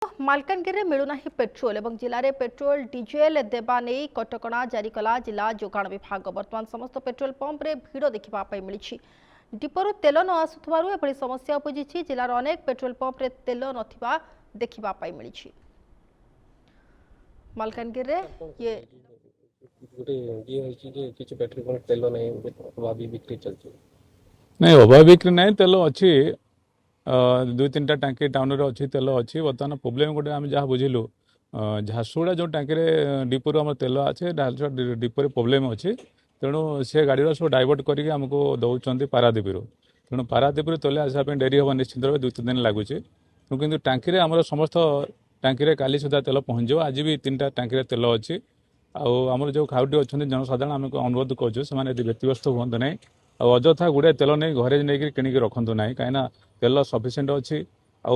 Malkangiri मिलूना petrol और जिले में पेट्रोल डीजेल देवा नहीं कटकणा जारी कला जिला जोगाण विभाग। बर्तमान समस्त पेट्रोल पंप रे भिड़ देखा मिली। डिपोरु तेल न आसुथबारु समस्या उपजी। जिलार अनेक पेट्रोल पंप रे तेल नथिबा देखा मिली। मालकानगिरी ये नहीं अभाव बिक्री नहीं तेल अच्छी दुई तीन टांकी टाउन अच्छी तेल अच्छी बर्तमान प्रोब्लेम गोटे आम जहाँ बुझिलु झारसुगुड़ा जो टांकी डिपोर आम तेल अच्छे डिपोरे प्रोब्लेम अच्छी तेणु से गाड़ी सब डाइवर्ट करके आमको दौरान पारादीपरू तेणु पारादीपरू तेल आसापी डेरी हम निश्चित भाव दुई तीन दिन लगुच कि टांकी आम समस्त टांकी काली सुधा तेल पहुँच आज भी तीन टांकी तेल अच्छी आमर जो खाउटी अच्छा जनसाधारण आम अनुरोध करें व्यक्तिग्रस्त हूँ ना अଯଥା गुड़े तेल नहीं घरे नहीं किणिक रखु ना कहीं तेल सफिसीयंट अच्छी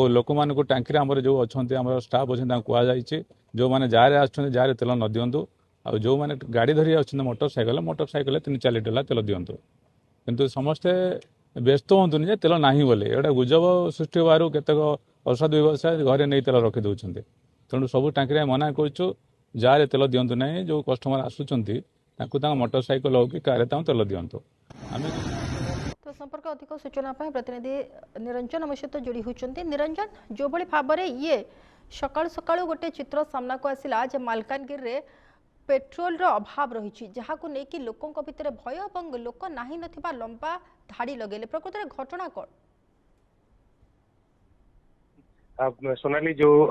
लोक मान टांकी आम जो अच्छा आम स्टाफ अच्छे कहुई जो मैंने जार आजार तेल न दिंतु आ जो मैंने गाड़ी धरी अच्छे मोटरसाइकेल 3-4 लीटर तेल दिंतु किंतु समस्ते व्यस्त हूँ तेल ना बोले एटा गुजब सृष्टि होवर केतक असाध व्यवसाय घरे नहीं तेल रखी दौरान तेणु सब टांकी मना करूँ जार तेल दिंतु ना जो कस्टमर आसुँच मोटरसाइकेल हो कि कार तेल दिंतु तो संपर्क अधिक सूचना प्रतिनिधि निरंजन आम सहित जोड़ी होती। निरंजन जो भाव में ये सकाळु सकाळु गोटे चित्र सामना को आसला जे मालकानगिरी रे पेट्रोल रो अभाव रही जहाँ को लेकिन लोकों भितर भय और लोक नाही नथिबा लंबा धाड़ी लगेले प्रकृत में घटना कौन? सोनाली जो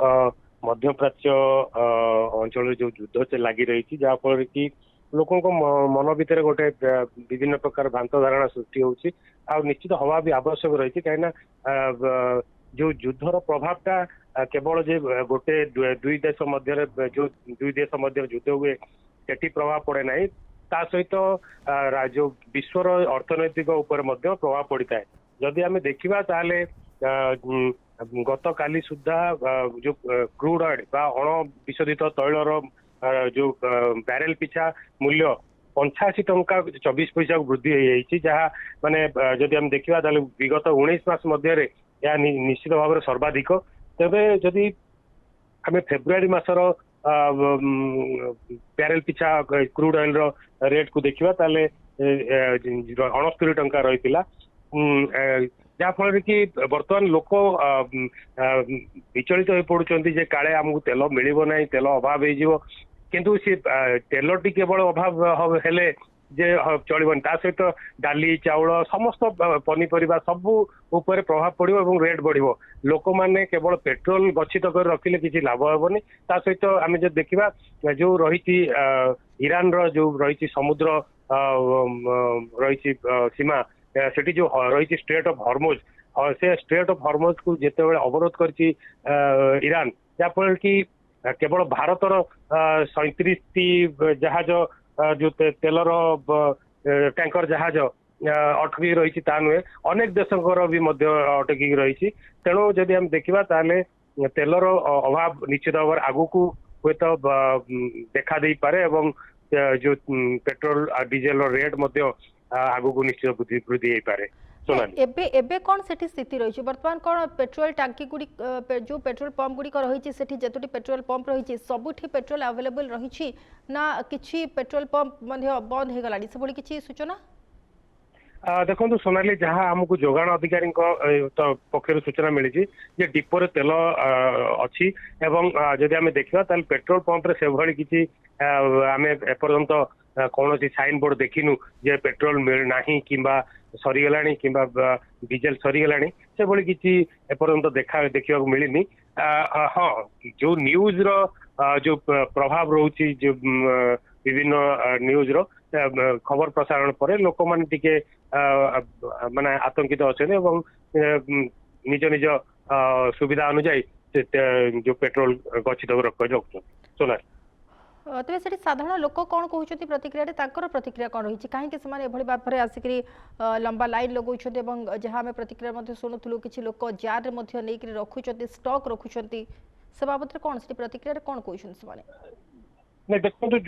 मध्यप्राच्य अंचल जो युद्ध से लगी रही जहाँफल कि लोकों मन भितर गोटे विभिन्न प्रकार भ्रांत धारणा सृष्टि होची निश्चित हवा भी आवश्यक रही कहीं जो युद्धर प्रभावटा केवल जे गोटे दुई देश मध्य जो दुई देश मध्य युद्ध हुए सेठी प्रभाव पड़े ना ता सहित जो विश्वर अर्थनैतिक उपर मध्य प्रभाव पड़ता है जदि आम देखा ताले गत काली सुधा जो क्रूड ऑयल बा अण विशोधित तैलर जो बैरेल पिछा मूल्य 85 टंका 24 पैसा वृद्धि हो जहाँ माने जदि हम देखा विगत 19 मास मध्य निश्चित भाव में सर्वाधिक तेरे जदि आम फेब्रुआरी मासर बैरेल पिछा क्रूड ऑयल रेट को देखा 69 टंका रही जहाँफल कि बर्तमान लोक विचलित हो पड़ुंट काले आमको तेल मिल ना तेल अभाव हो किंतु सी तेलटी केवल अभाव हेले जे चलबनी ता सहित डाली चाउल समस्त पनीपरिया सबू उपर प्रभाव पड़ो और रेट बढ़ो लोक मैंने केवल पेट्रोल गच्छित कर रखिले किसी लाभ हेनी ता सहित आम जो देखा जो रही ईरान जो रही समुद्र रही सीमा सेठी जो रही स्ट्रेट ऑफ हॉर्मुज और से स्ट्रेट ऑफ हॉर्मुज को जिते बड़े अवरोध कर ईरान जहाँफल कि केवल भारतर 37 जहाज जो तेलर टैंकर जहाज अटकी रही नुहे अनेक देशर भी अटकी रही तेणु जदि हम देखा ताले तेलर अभाव निश्चित भाव आगु को हूँ तो देखा दे पारे एवं जो पेट्रोल डीजेल रेट आगु को निश्चित वृद्धि हो पारे। एबे कौन सेठी स्थिति रही बर्तमान कौन पेट्रोल टांकी गुड़ी जो पेट्रोल पंप गुड़ी रही सेठी जतोटी पेट्रोल पंप रही सबुठी पेट्रोल अवेलेबल रही ना किछि पेट्रोल पंप बंद हो गलानी से भली किछि सूचना? देखो सोनाली जहाँ आमको जोगाण अधिकारी तो पक्षर सूचना मिली डिपोरे तेल अच्छी एवं जदि आम देखा पेट्रोल पंप से भली किसी आम एपर्यंत कौन साइन बोर्ड देखिनु जे पेट्रोल मिलना कि सरीगला कि डीजेल सरीगला से भली किसी एपर्यंत देखा मिलनी। हाँ जो न्यूज रो जो प्रभाव रोची जो विभिन्न न्यूज रो खबर प्रसारण पर लोक मैंने माने आतंकित अच्छा निज निज सुविधा अनुजाई जो पेट्रोल गच्छित रख सोना तेज से साधारण लोक कौन कहते प्रतिक्रिया प्रतिक्रिया कौन रही कहीं भाव में आसिक लंबा लाइन लगाउछन्ते जहाँ आम प्रतिक्रिया शुणुलु कि लोक जार नहीं रखुच्च स्टक रखुच्च से बाबद कौन से प्रतिक्रिया कौन कहते नहीं देखो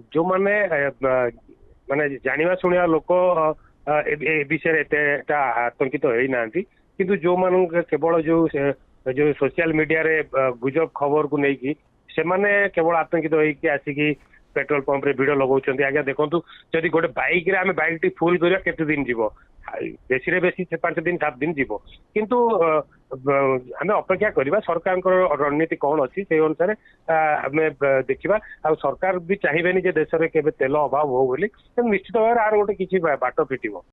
जो मैंने माने जानिबा सुनिया लोक विषय आतंकित होना किंतु जो मान केवल जो जो सोशल मीडिया रे गुजब खबर को नहीं ସେମାନେ କେବଳ ଆତଙ୍କିତ ହେଇକି ଆସିକି पेट्रोल पंप रे भिड़ लगाउछन्ती आज्ञा देखंतु जदि गोटे बाइक रे आमे बाइक टी फुल करिया केते दिन जीवो बेसी रे बेसी 5 दिन 7 दिन जीवो किंतु आमे अपेक्षा करिबा सरकार रणनीति कौन अछि से अनुसार आमे देखिबा आ सरकार भी चाहिबेनी जे देश रे केबे तेल अभाव हो बोली निश्चित भाबरे आर गोटे किछि बाट फिटिबो।